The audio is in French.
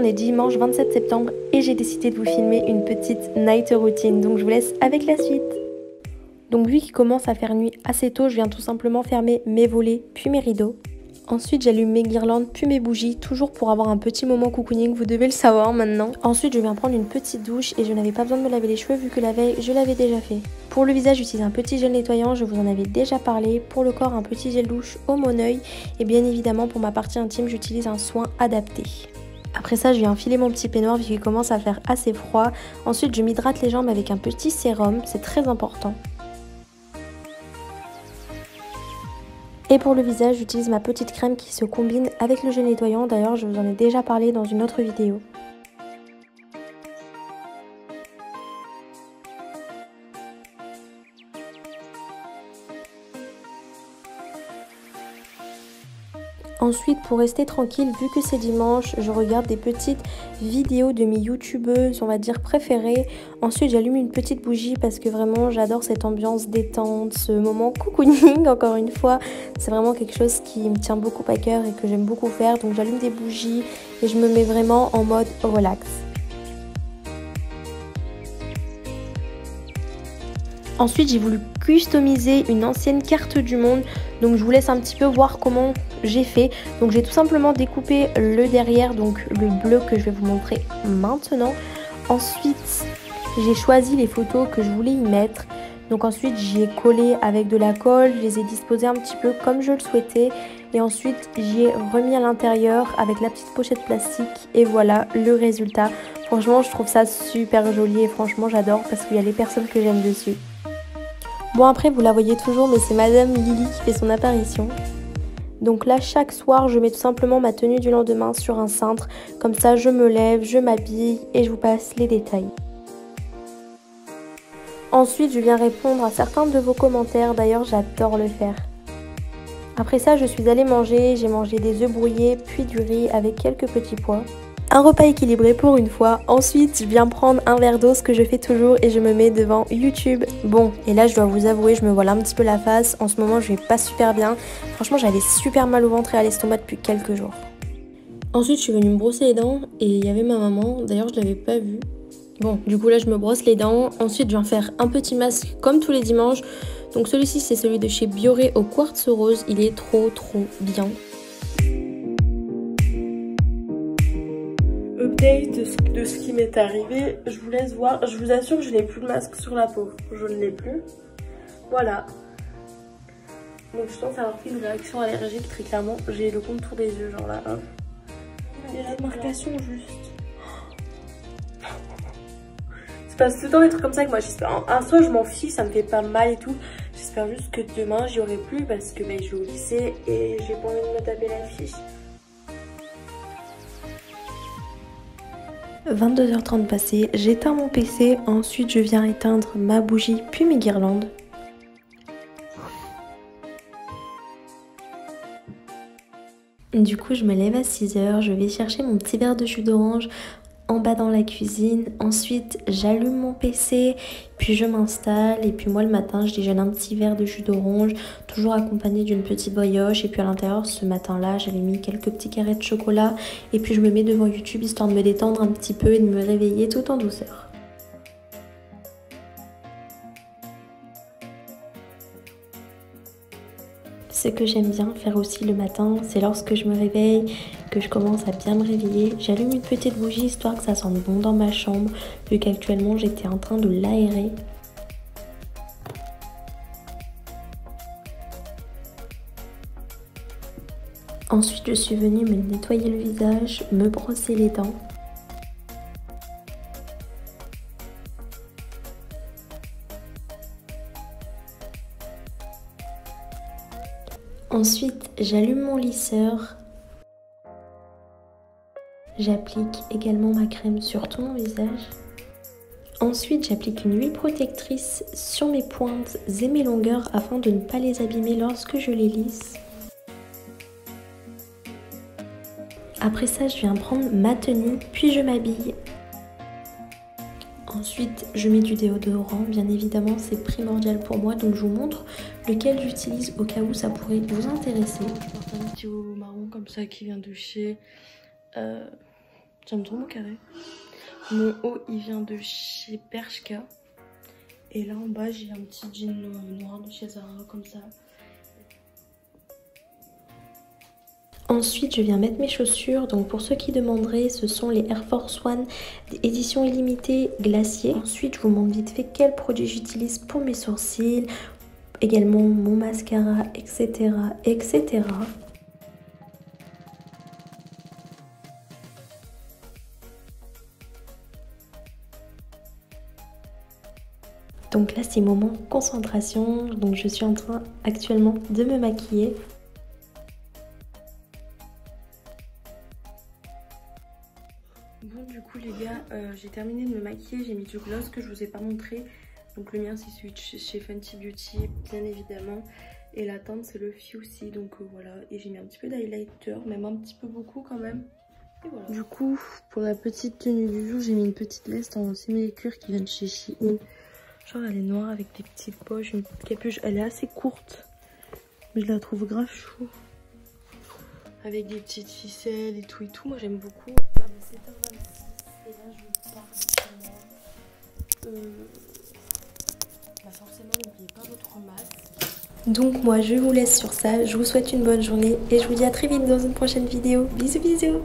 est dimanche 27 septembre et j'ai décidé de vous filmer une petite night routine. Donc je vous laisse avec la suite. Donc vu qu'il commence à faire nuit assez tôt, je viens tout simplement fermer mes volets puis mes rideaux. Ensuite, j'allume mes guirlandes puis mes bougies, toujours pour avoir un petit moment cocooning, vous devez le savoir maintenant. Ensuite, je viens prendre une petite douche et je n'avais pas besoin de me laver les cheveux vu que la veille, je l'avais déjà fait. Pour le visage, j'utilise un petit gel nettoyant, je vous en avais déjà parlé. Pour le corps, un petit gel douche au Moneuil. Et bien évidemment, pour ma partie intime, j'utilise un soin adapté. Après ça, je viens enfiler mon petit peignoir vu qu'il commence à faire assez froid. Ensuite, je m'hydrate les jambes avec un petit sérum, c'est très important. Et pour le visage, j'utilise ma petite crème qui se combine avec le gel nettoyant. D'ailleurs, je vous en ai déjà parlé dans une autre vidéo. Ensuite, pour rester tranquille, vu que c'est dimanche, je regarde des petites vidéos de mes youtubeuses, on va dire préférées. Ensuite, j'allume une petite bougie parce que vraiment, j'adore cette ambiance détente, ce moment cocooning, encore une fois. C'est vraiment quelque chose qui me tient beaucoup à cœur et que j'aime beaucoup faire. Donc, j'allume des bougies et je me mets vraiment en mode relax. Ensuite, j'ai voulu customiser une ancienne carte du monde. Donc, je vous laisse un petit peu voir comment j'ai fait. Donc, j'ai tout simplement découpé le derrière, donc le bleu que je vais vous montrer maintenant. Ensuite, j'ai choisi les photos que je voulais y mettre. Donc, ensuite, j'y ai collé avec de la colle. Je les ai disposées un petit peu comme je le souhaitais. Et ensuite, j'y ai remis à l'intérieur avec la petite pochette plastique. Et voilà le résultat. Franchement, je trouve ça super joli et franchement, j'adore parce qu'il y a les personnes que j'aime dessus. Bon, après, vous la voyez toujours, mais c'est Madame Lily qui fait son apparition. Donc là, chaque soir, je mets tout simplement ma tenue du lendemain sur un cintre. Comme ça, je me lève, je m'habille et je vous passe les détails. Ensuite, je viens répondre à certains de vos commentaires. D'ailleurs, j'adore le faire. Après ça, je suis allée manger. J'ai mangé des œufs brouillés, puis du riz avec quelques petits pois. Un repas équilibré pour une fois. Ensuite, je viens prendre un verre d'eau, ce que je fais toujours, et je me mets devant YouTube. Bon, et là, je dois vous avouer, je me voile un petit peu la face. En ce moment, je vais pas super bien. Franchement, j'avais super mal au ventre et à l'estomac depuis quelques jours. Ensuite, je suis venue me brosser les dents et il y avait ma maman. D'ailleurs, je l'avais pas vue. Bon, du coup, là, je me brosse les dents. Ensuite, je viens faire un petit masque comme tous les dimanches. Donc, celui-ci, c'est celui de chez Bioré au quartz rose. Il est trop bien. Update de ce qui m'est arrivé, je vous laisse voir. Je vous assure que je n'ai plus de masque sur la peau, je ne l'ai plus. Voilà. Donc je pense avoir fait une réaction allergique très clairement. J'ai le contour des yeux genre là, hop. Et la marcation juste. C'est pas tout le temps des trucs comme ça que moi j'espère. Un soit je m'en fiche, ça me fait pas mal et tout. J'espère juste que demain j'y aurai plus parce que je vais au lycée et j'ai pas envie de me taper la fiche. 22h30 passées, j'éteins mon PC, ensuite je viens éteindre ma bougie puis mes guirlandes. Du coup je me lève à 6h, je vais chercher mon petit verre de jus d'orange en bas dans la cuisine. Ensuite j'allume mon PC, puis je m'installe et puis moi le matin je déjeune un petit verre de jus d'orange, toujours accompagné d'une petite brioche. Et puis à l'intérieur ce matin là j'avais mis quelques petits carrés de chocolat et puis je me mets devant YouTube histoire de me détendre un petit peu et de me réveiller tout en douceur. Ce que j'aime bien faire aussi le matin, c'est lorsque je me réveille, que je commence à bien me réveiller, j'allume une petite bougie histoire que ça sente bon dans ma chambre, vu qu'actuellement j'étais en train de l'aérer. Ensuite, je suis venue me nettoyer le visage, me brosser les dents. Ensuite, j'allume mon lisseur. J'applique également ma crème sur tout mon visage. Ensuite, j'applique une huile protectrice sur mes pointes et mes longueurs afin de ne pas les abîmer lorsque je les lisse. Après ça, je viens prendre ma tenue, puis je m'habille. Ensuite, je mets du déodorant, bien évidemment, c'est primordial pour moi, donc je vous montre lequel j'utilise au cas où ça pourrait vous intéresser. Je porte un petit haut marron comme ça qui vient de chez J'aime trop mon carré. Mon haut il vient de chez Bershka. Et là en bas j'ai un petit jean noir de chez Zara comme ça. Ensuite je viens mettre mes chaussures. Donc pour ceux qui demanderaient, ce sont les Air Force One édition illimitée glacier. Ensuite je vous montre vite fait quels produits j'utilise pour mes sourcils. Également mon mascara, etc. etc. Donc là c'est moment concentration. Donc je suis en train actuellement de me maquiller. Bon du coup les gars, j'ai terminé de me maquiller, j'ai mis du gloss que je vous ai pas montré. Donc le mien c'est celui de chez Fenty Beauty bien évidemment. Et la teinte c'est le Fussy, donc voilà. Et j'ai mis un petit peu d'highlighter, même un petit peu beaucoup quand même. Et voilà. Du coup pour la petite tenue du jour, j'ai mis une petite veste en simili-cuir qui vient de chez Shein. Genre elle est noire avec des petites poches, une petite capuche, elle est assez courte. Mais je la trouve grave chou. Avec des petites ficelles et tout. Moi j'aime beaucoup. C'est 7h26 et là je pars de chez moi. Bah forcément n'oubliez pas votre masque. Donc moi je vous laisse sur ça. Je vous souhaite une bonne journée et je vous dis à très vite dans une prochaine vidéo. Bisous bisous.